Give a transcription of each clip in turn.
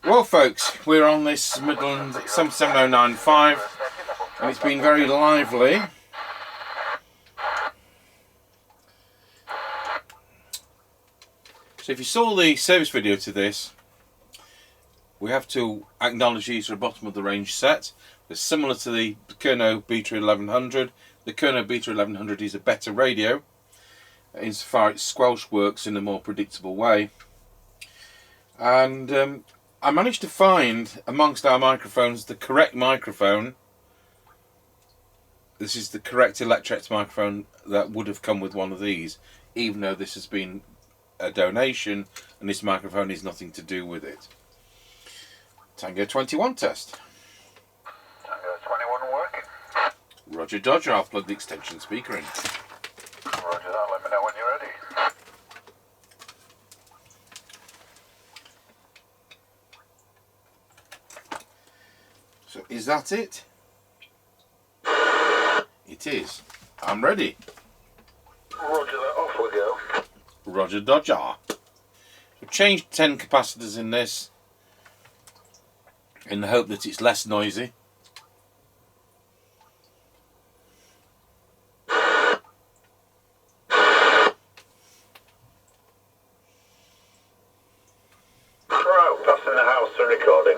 Well folks, we're on this Midland 77095 and it's been very lively. So if you saw the service video to this, we have to acknowledge these are a bottom of the range set. They're similar to the Kerno Beta 1100. The Kerno Beta 1100 is a better radio insofar as Squelch works in a more predictable way. And I managed to find amongst our microphones the correct microphone. This is the correct electret microphone that would have come with one of these, even though this has been a donation and this microphone is nothing to do with it. Tango 21 test. Tango 21 working. Roger Dodger, I'll plug the extension speaker in. Roger that, let me know when you're ready. So is that it? It is. I'm ready. Roger that, off we go. Roger Dodger. We've changed 10 capacitors in this in the hope that it's less noisy. Right, passing the house to recording.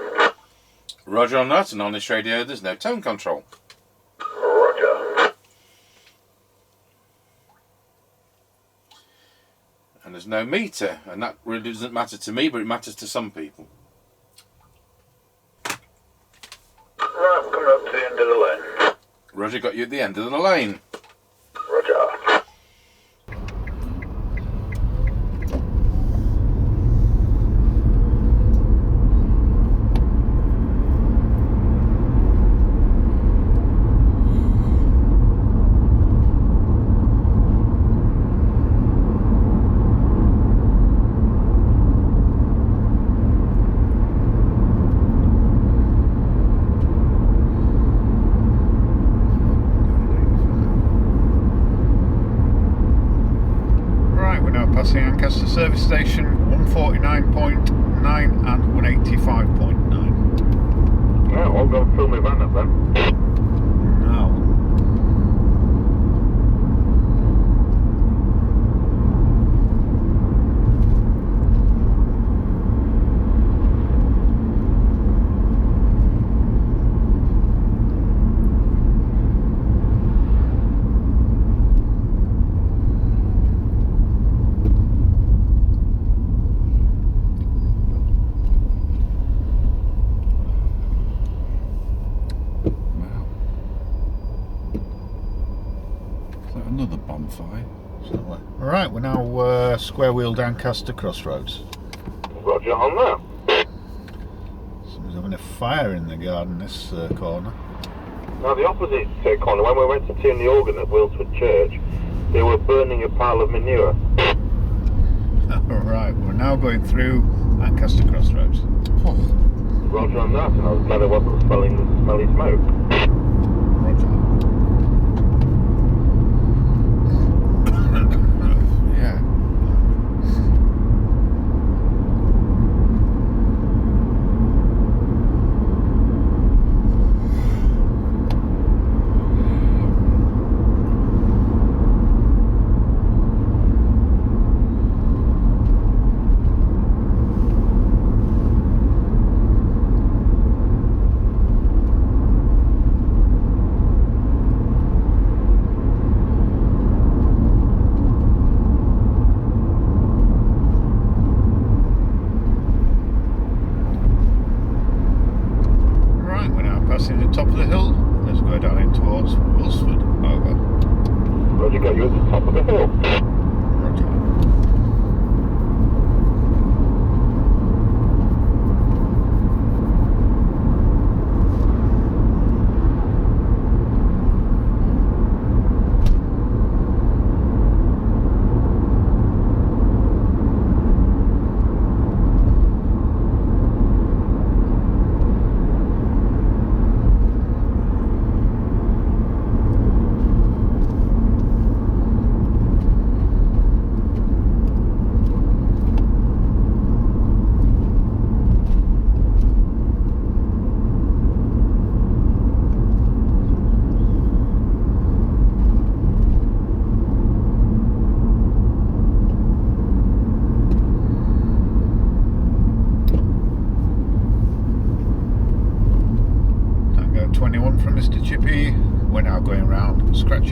Roger on that, and on this radio there's no tone control. Roger. And there's no meter, and that really doesn't matter to me, but it matters to some people. Right, I'm coming up to the end of the lane. Roger got you at the end of the lane. Roger. Passing Lancaster service station 149.9 and 185.9. Yeah, I'll go and fill my van up then. Now. Another bonfire. Right, we're now square wheel Lancaster crossroads. Roger on that. Someone's having a fire in the garden this corner. Now the opposite corner, when we went to tune the organ at Wilford Church, they were burning a pile of manure. Right, we're now going through Lancaster crossroads. Oh. Roger on that, and I was glad I wasn't smelling the smelly smoke. Roger. Yeah.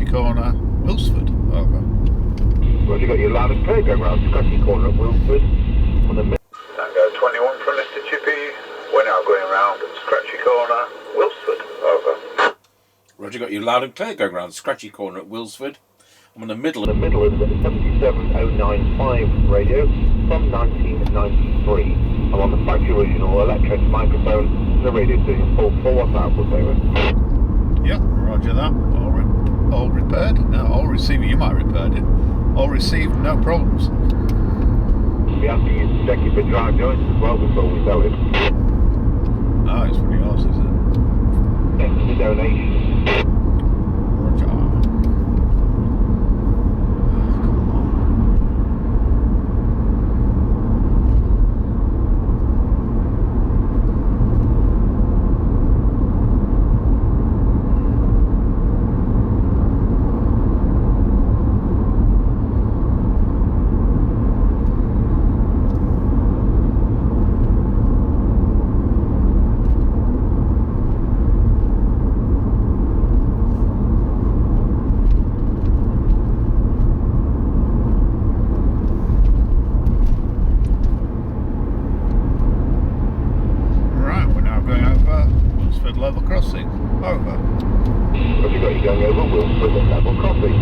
Corner, Wilford. Over. Roger, got your loud and clear going round Scratchy Corner at Wilford. On the Tango 21 from Mr. Chippie. We're now going round Scratchy Corner, Wilford. Over. Roger, got you loud and clear going round Scratchy Corner at Wilford. I'm in the Midland. The Midland 77095 radio from 1993. I'm on the factory original electret microphone. The radio doing a full 4 watt output. Over. Yep, roger that. All repaired. No, all received. You might have repaired it. All received, no problems. Be asking you to check if it drive joints as well before we sell it. Oh, it's one of yours, is it? Yes, it's a donation. Roger. Level crossing. Over. Have you got you going over Wilford at level crossing?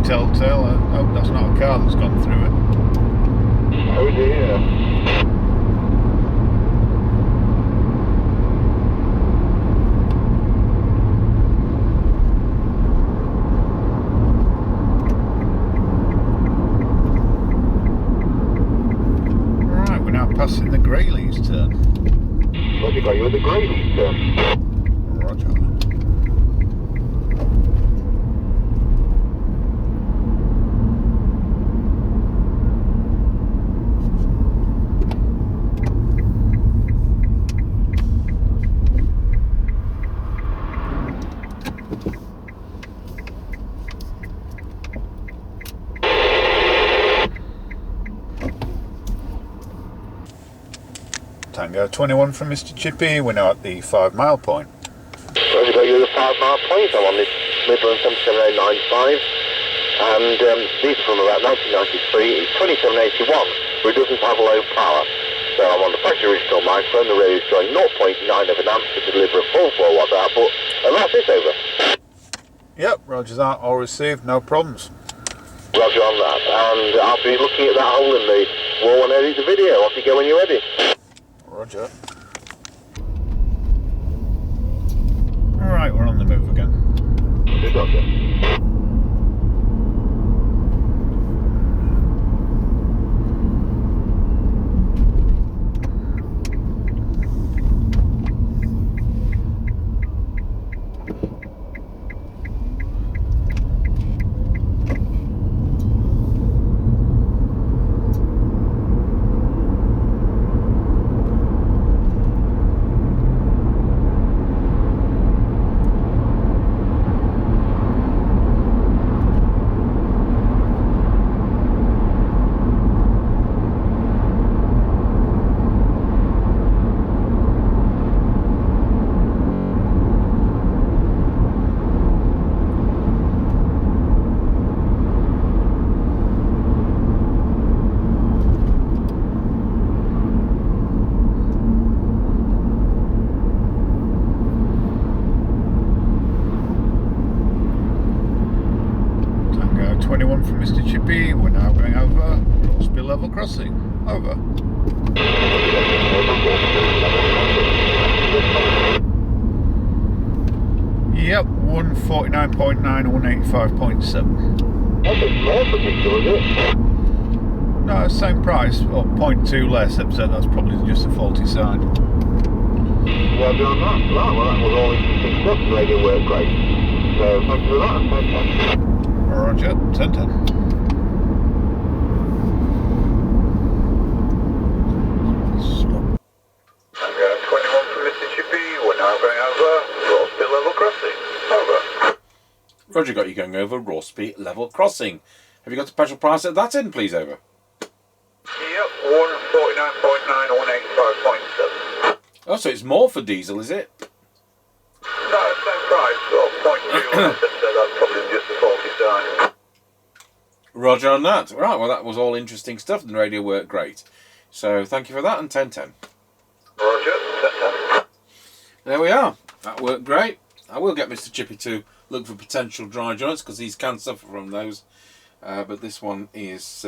Telltale. I hope that's not a car that's gone through it. Oh dear. Right, we're now passing the Greyleys turn. Roger, got you at the Greyleys turn. Roger. Tango 21 from Mr. Chippie. We're now at the 5 mile point. Roger, got you at the 5 mile point. I'm on this Midland 77095. And these are from about 1993. It's 2781, but it doesn't have low power. So I'm on the factory original microphone. The radio is showing 0.9 of an amp to deliver a full 4 watt output. And that's it, over. Yep, roger that. All received, no problems. Roger on that. And I'll be looking at that hole in the wall when I edit the video. Off you go when you're ready. Roger. Alright, we're on the move again. Good, Roger. level crossing. Over. Yep, 149.9 and 185.7. That's a small for diesel, is it? No, same price, or 0.2 less, except that's probably just a faulty sign. Well done that. Right, well that was all interesting stuff. The radio worked great. So thank you for that. Roger, 10-10. Stop. Tango 21 from Mr. Chippie, we're now going over raw speed level crossing. Over. Roger, got you going over raw speed level crossing. Have you got the petrol price at that end, please? Over. Yep, 149.9 or 185.7. Oh, so it's more for diesel, is it? No, same price, or 0.2 less, so that's probably just a faulty sign. Roger on that. Right, well that was all interesting stuff. The radio worked great. So thank you for that, and 10-10. Roger, 10-10. There we are. That worked great. I will get Mr. Chippie to look for potential dry joints because he can suffer from those. But this one is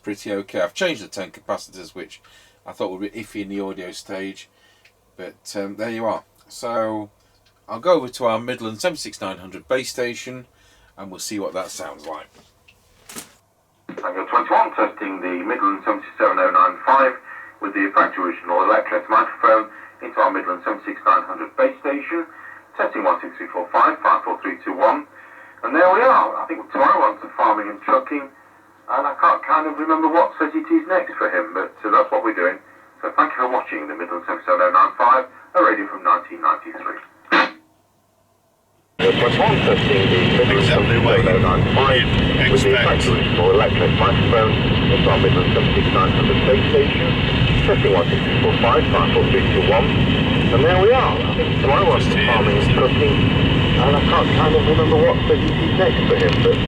pretty okay. I've changed the 10 capacitors, which I thought would be iffy in the audio stage. But there you are. So I'll go over to our Midland 76900 base station and we'll see what that sounds like. Tango 21 testing the Midland 77095 with the factory original electret microphone into our Midland 76900 base station. Testing 16345 54321. And there we are. I think tomorrow on to farming and trucking. And I can't kind of remember what says it is next for him, but that's what we're doing. So thank you for watching the Midland 77095, a radio from 1993. Testing the Midland 77095 with the factory original electret microphone into our Midland 76900 base station. Testing 16345 54321. And there we are. I think tomorrow on to farming and trucking. And I can't kind of remember what says it is next for him, but